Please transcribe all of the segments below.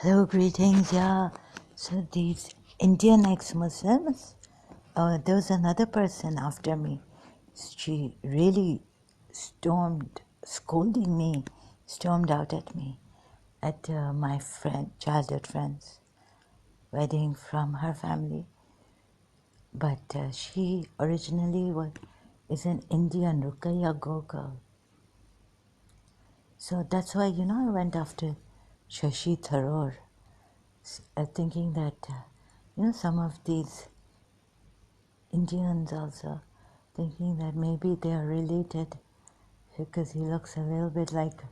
Hello, greetings, yeah. So these Indian ex-Muslims, there was another person after me. She really scolding me, stormed out at me at my childhood friend's wedding from her family. But she originally is an Indian, Ruqaiya Gokal. So that's why, I went after Shashi Tharoor, thinking that, some of these Indians also, thinking that maybe they are related because he looks a little bit like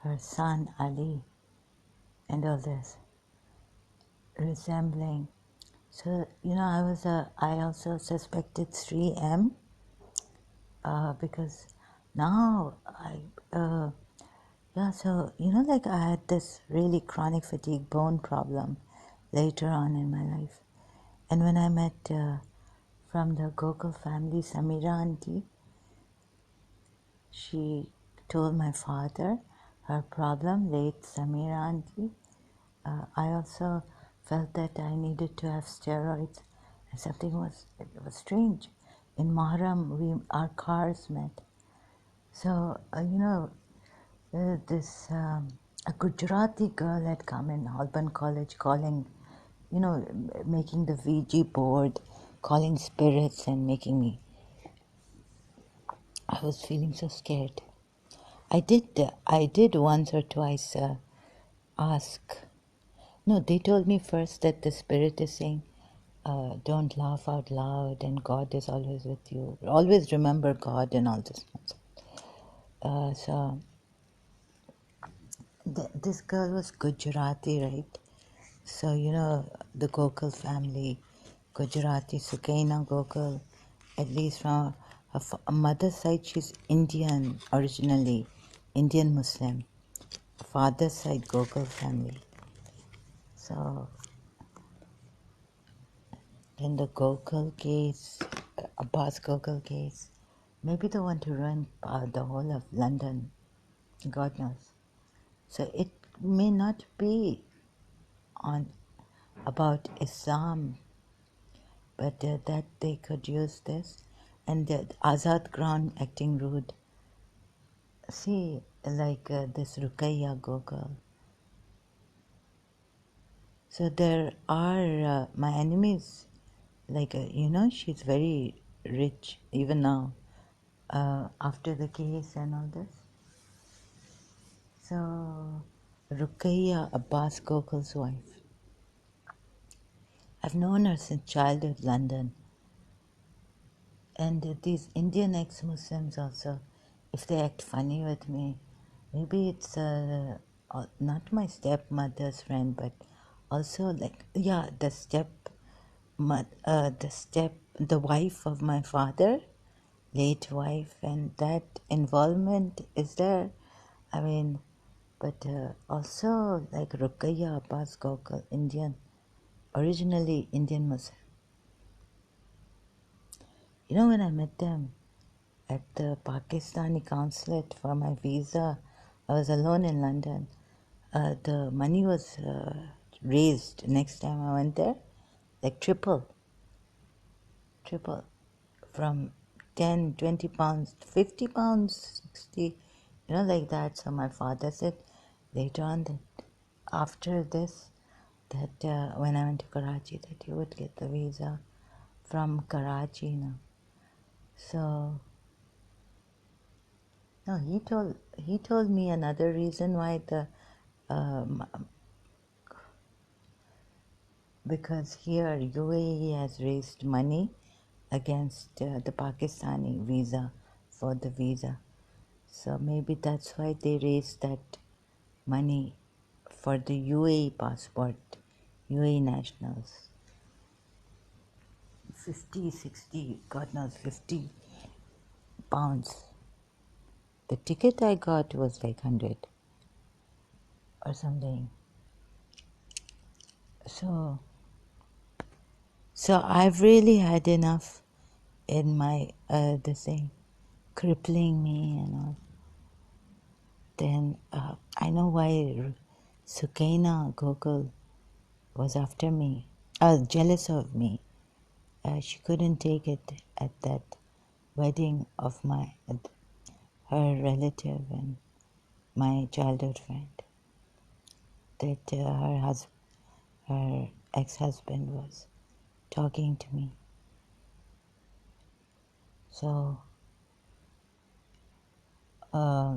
her son Ali and all this, resembling. So, I also suspected 3M because now I had this really chronic fatigue bone problem later on in my life. And when I met from the Gokal family, Samira auntie, she told my father her problem, late Samira auntie. I also felt that I needed to have steroids, and it was strange. In Muharram, our cars met. So, a Gujarati girl had come in Alban College calling, making the Ouija board, calling spirits and making me. I was feeling so scared. I did once or twice ask. No, they told me first that the spirit is saying, don't laugh out loud and God is always with you. Always remember God and all this nonsense. This girl was Gujarati, right? So, the Gokal family, Gujarati, Sukaina Gokal, at least from her mother's side, she's Indian originally, Indian Muslim. Father's side, Gokal family. So, in the Gokal case, Abbas Gokal case, maybe the one to run the whole of London, God knows. So it may not be about Islam, but that they could use this, and the Azad Khan acting rude. See, like this Ruqaiya Gokal. So there are my enemies, like, she's very rich even now, after the case and all this. So, Ruqaiya, Abbas Gokal's wife. I've known her since childhood, London. And these Indian ex-Muslims also, if they act funny with me, maybe it's not my stepmother's friend, but also the wife of my father, late wife, and that involvement is there. I mean, but also like Ruqaiya Abbas Gokal, Indian, originally Indian Muslim. When I met them at the Pakistani consulate for my visa, I was alone in London. The money was raised next time I went there, like triple, from 10, 20 pounds, 50 pounds, 60, like that. So my father said later on that after this, that when I went to Karachi, that you would get the visa from Karachi, So, no, he told me another reason why because here UAE has raised money against the Pakistani visa for the visa. So maybe that's why they raised that money for the UAE passport, UAE nationals. 50, 60, God knows, 50 pounds. The ticket I got was like 100 or something. So I've really had enough in my, this thing, crippling me and all. Then I know why Sukaina Gokal was after me, jealous of me. She couldn't take it at that wedding of her relative and my childhood friend that her ex-husband was talking to me. So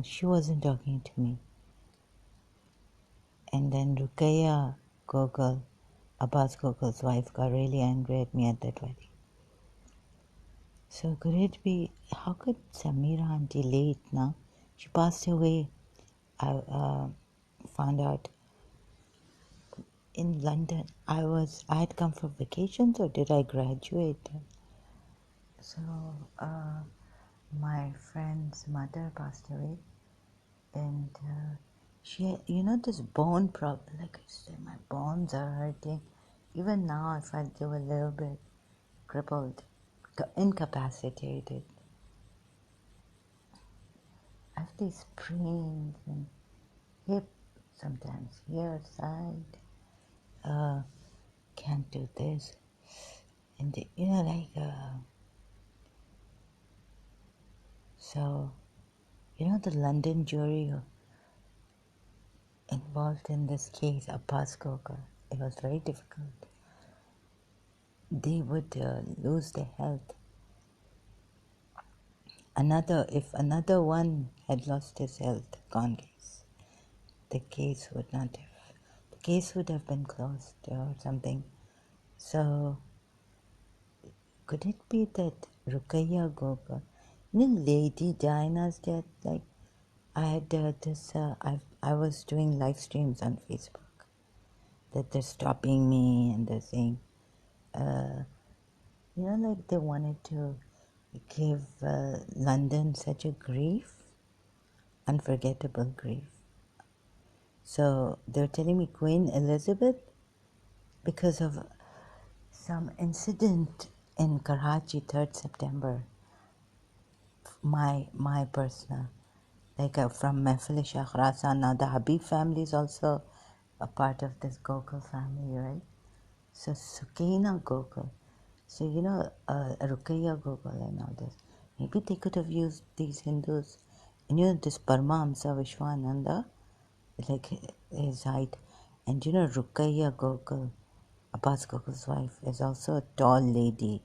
she wasn't talking to me. And then Ruqaiya Gokal, Abbas Gokal's wife, got really angry at me at that wedding. So could it be, how could Samira auntie late now? She passed away, I found out, in London. I had come for vacations, or did I graduate? So my friend's mother passed away, and she had, this bone problem. Like I said, my bones are hurting. Even now, I feel a little bit crippled, incapacitated. I have these pains and hip, sometimes here, side. Can't do this, and so the London jury involved in this case, Abbas Gokal, it was very difficult. They would lose their health. If another one had lost his health, gone case, the case would have been closed or something. So could it be that Ruqaiya Gokal, Lady Diana's death? Like I had I was doing live streams on Facebook that they're stopping me and they're saying, like they wanted to give London such a grief, unforgettable grief. So they're telling me Queen Elizabeth, because of some incident in Karachi, 3rd September, my personal, like from Mehfil Shah Khurasan. Now the Habib family is also a part of this Gokal family, right? So Sukaina Gokal. So Ruqaiya Gokal and all this. Maybe they could have used these Hindus. And this Paramahamsa Vishwananda, like his height. And Ruqaiya Gokal, Abbas Gokal's wife, is also a tall lady.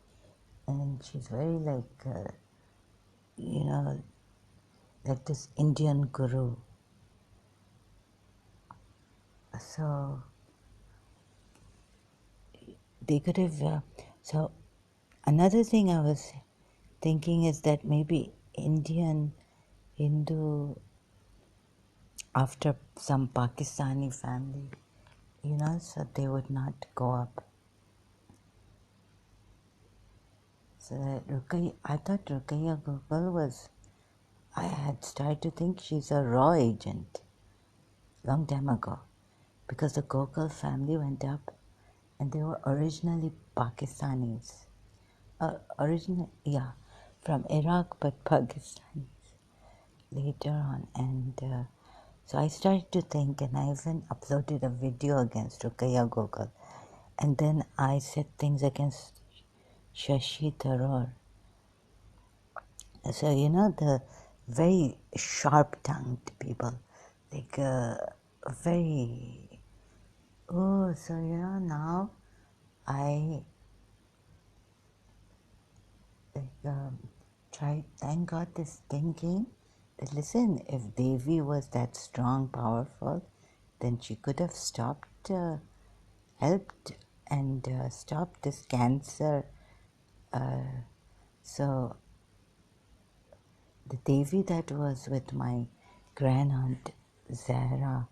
And she's very like this Indian guru. So they could have. So another thing I was thinking is that maybe Indian, Hindu, after some Pakistani family, so they would not go up. So I thought Ruqaiya Gokal was, I had started to think she's a raw agent long time ago, because the Gokal family went up and they were originally Pakistanis. From Iraq, but Pakistanis later on. And so I started to think, and I even uploaded a video against Ruqaiya Gokal. And then I said things against Shashi Tharoor. So, the very sharp-tongued people, like very, so, now I tried, thank God, this thinking that, listen, if Devi was that strong, powerful, then she could have stopped, helped and stopped this cancer. So the Devi that was with my grandaunt Zahra,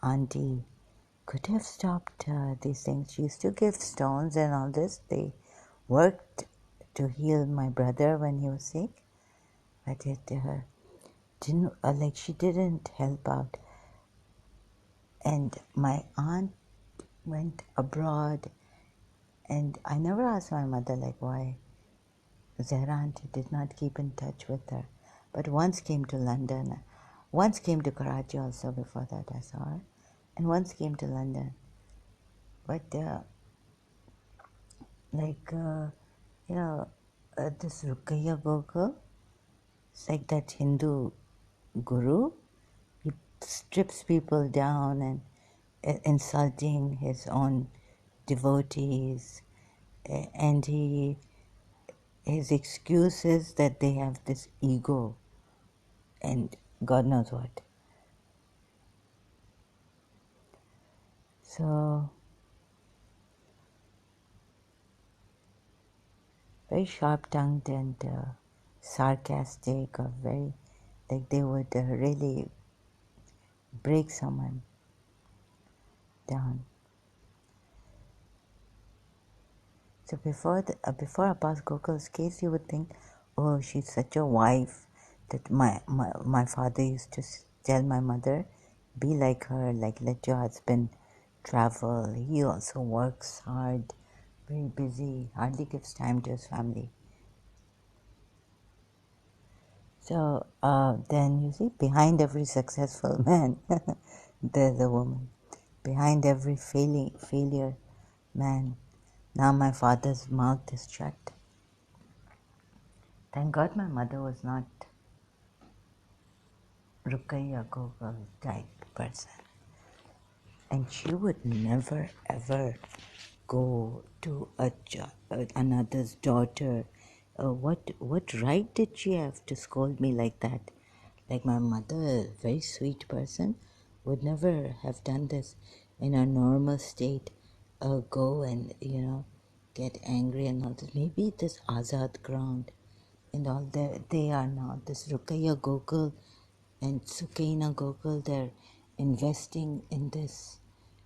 auntie, could have stopped these things. She used to give stones and all this. They worked to heal my brother when he was sick, but it didn't, she didn't help out. And my aunt went abroad, and I never asked my mother why Zahra auntie did not keep in touch with her. But once came to London, once came to Karachi also. Before that I saw her. and once came to London. But like you know, this Ruqaiya Gokal, it's like that Hindu guru. He strips people down and insulting his own devotees, and his excuse is that they have this ego and God knows what. So very sharp-tongued and sarcastic, or very like they would really break someone down. So before Abbas Gokal's case, you would think, oh, she's such a wife that my father used to tell my mother, be like her, like let your husband travel. He also works hard, very busy, hardly gives time to his family. So then you see, behind every successful man, there's a woman. Behind every failure man, now my father's mouth is shut. Thank God my mother was not Ruqaiya Gokal type person. And she would never ever go to another's daughter. What right did she have to scold me like that? Like my mother, a very sweet person, would never have done this in a normal state. Go and get angry and all this. Maybe this Azad ground and all they are now. This Ruqaiya Gokal and Sukaina Gokal, they're investing in this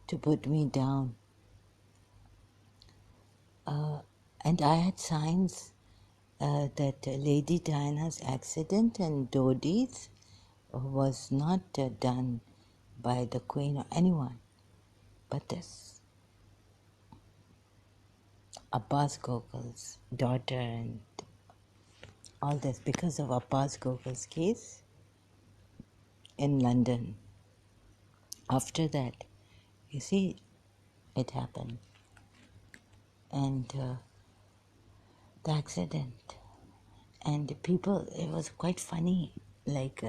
to put me down. And I had signs that Lady Diana's accident and Dodi's was not done by the Queen or anyone, but this Abbas Gokal's daughter and all this because of Abbas Gokal's case in London. After that, you see, it happened. And the accident. And people, it was quite funny. Like,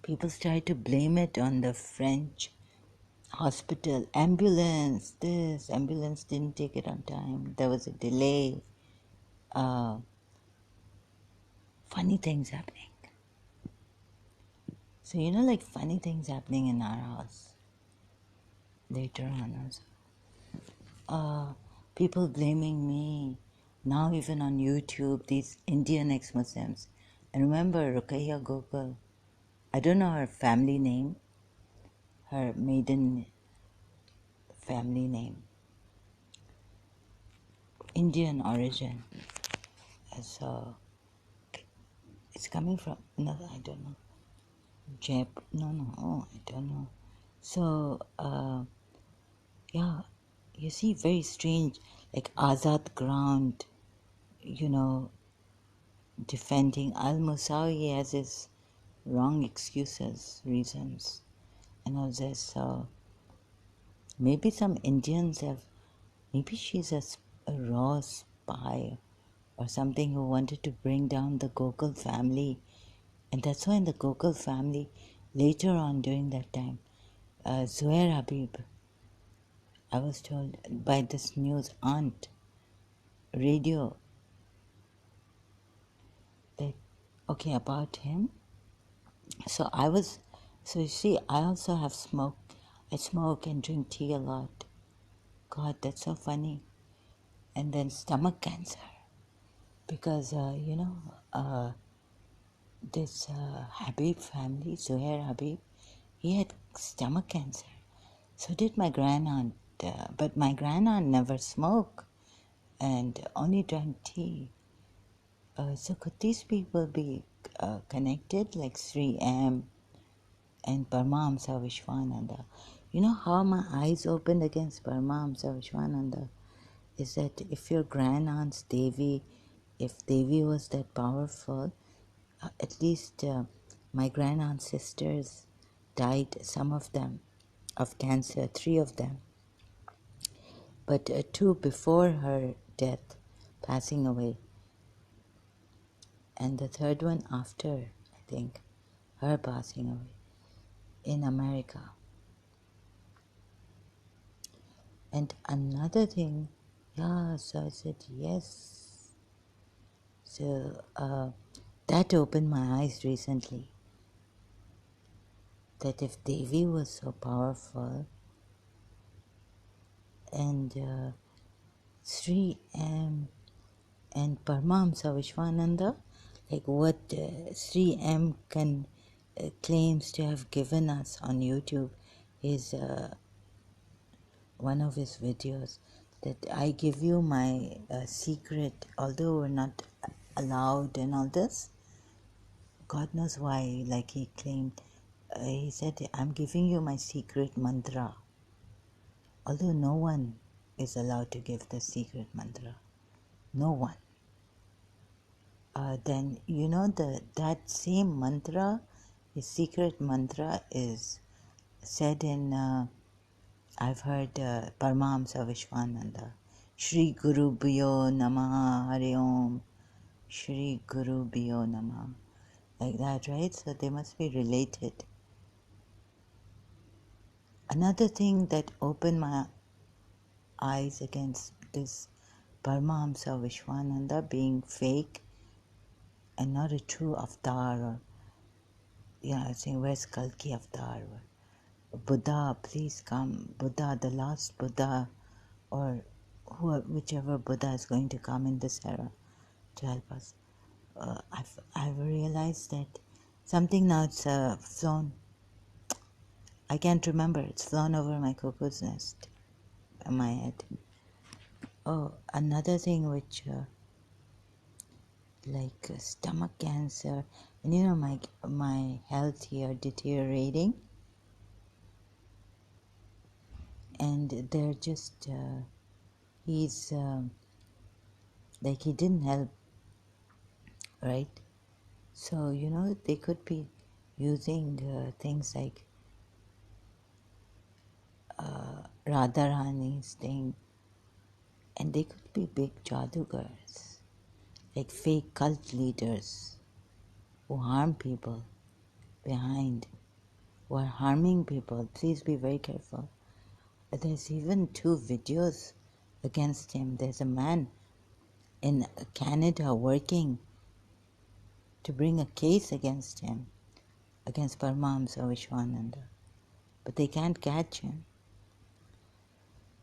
people started to blame it on the French hospital. Ambulance didn't take it on time. There was a delay. Funny things happening. So, like funny things happening in our house later on also. People blaming me. Now even on YouTube, these Indian ex-Muslims. I remember Ruqaiya Gokal. I don't know her family name, her maiden family name. Indian origin. So it's coming from, no, I don't know. I don't know. So, yeah, you see, very strange, like Azad ground, defending Al-Musawi has his wrong excuses, reasons, and all this. So maybe some Indians maybe she's a raw spy or something who wanted to bring down the Gokal family. And that's why in the Gokal family, later on during that time, Zuhair Habib, I was told by this news aunt, radio, that, okay, about him. So you see, I also have smoke. I smoke and drink tea a lot. God, that's so funny. And then stomach cancer. Because, this Habib family, Zuhair Habib, he had stomach cancer. So did my grandaunt. But my grandaunt never smoked and only drank tea. So could these people be connected, like Sri M and Paramahamsa Vishwananda? You know how my eyes opened against Paramahamsa Vishwananda is that if your grandaunt's Devi, if Devi was that powerful, at least my grandaunt's sisters died, some of them, of cancer, 3 of them, but 2 before her death, passing away, and the third one after, I think, her passing away in America. And another thing, yeah, so I said yes. So that opened my eyes recently, that if Devi was so powerful and Sri and Paramahamsa Vishwananda, like what Sri M claims to have given us on YouTube is one of his videos, that I give you my secret, although we're not allowed and all this. God knows why, like he claimed, he said, I'm giving you my secret mantra, although no one is allowed to give the secret mantra. No one. Then you know that same mantra, his secret mantra, is said in I've heard Paramahamsa Vishwananda, Shri Guru Bhyo Namaha Hari Om, Shri Guru Bhyo Namaha, like that, right? So they must be related. Another thing that opened my eyes against this Paramahamsa Vishwananda being fake and not a true avatar, or I was saying, where's Kalki avatar? Buddha, please come. Buddha, the last Buddha, or whichever Buddha is going to come in this era to help us. I've realized that something now it's flown. I can't remember. It's flown over my cuckoo's nest in my head. Oh, another thing which, like stomach cancer, and my health here deteriorating, and they're just he's like he didn't help, right? So they could be using things like Radharani's thing, and they could be big jadugars, like fake cult leaders who harm people behind, who are harming people. Please be very careful. There's even 2 videos against him. There's a man in Canada working to bring a case against him, against Paramahamsa Vishwananda, but they can't catch him.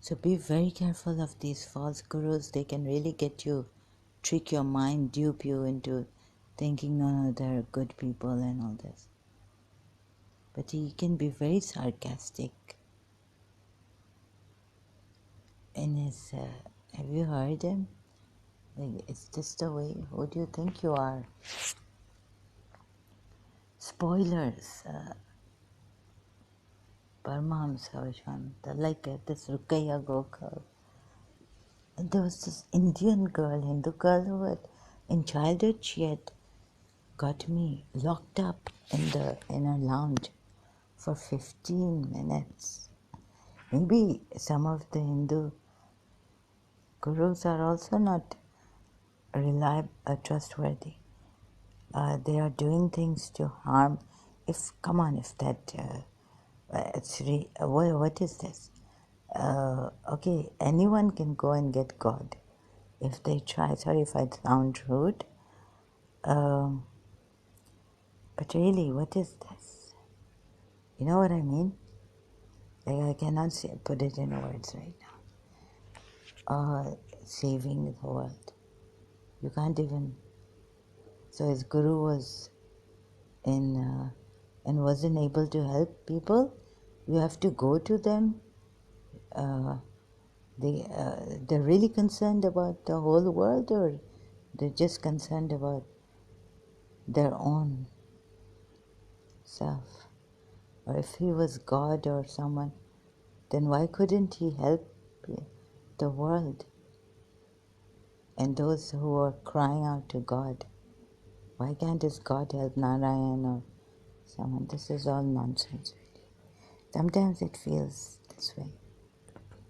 So be very careful of these false gurus. They can really get you, trick your mind, dupe you into thinking, no, they're good people and all this. But he can be very sarcastic in his, have you heard him? Like, it's just the way, who do you think you are? Spoilers. Paramahamsa Vishwananda, like this Ruqaiya Gokal. And there was this Indian girl, Hindu girl, who had, in childhood, she had got me locked up in a lounge for 15 minutes. Maybe some of the Hindu gurus are also not reliable, trustworthy. They are doing things to harm. If that what is this? Okay, anyone can go and get God if they try. Sorry if I sound rude, but really, what is this? You know what I mean? Like, I cannot put it in words right now. Saving the world. You can't even. So his guru was in and wasn't able to help people. You have to go to them. They're really concerned about the whole world, or they're just concerned about their own self. Or if he was God or someone, then why couldn't he help the world and those who are crying out to God? Why can't his God help Narayan or someone? This is all nonsense, really. Sometimes it feels this way.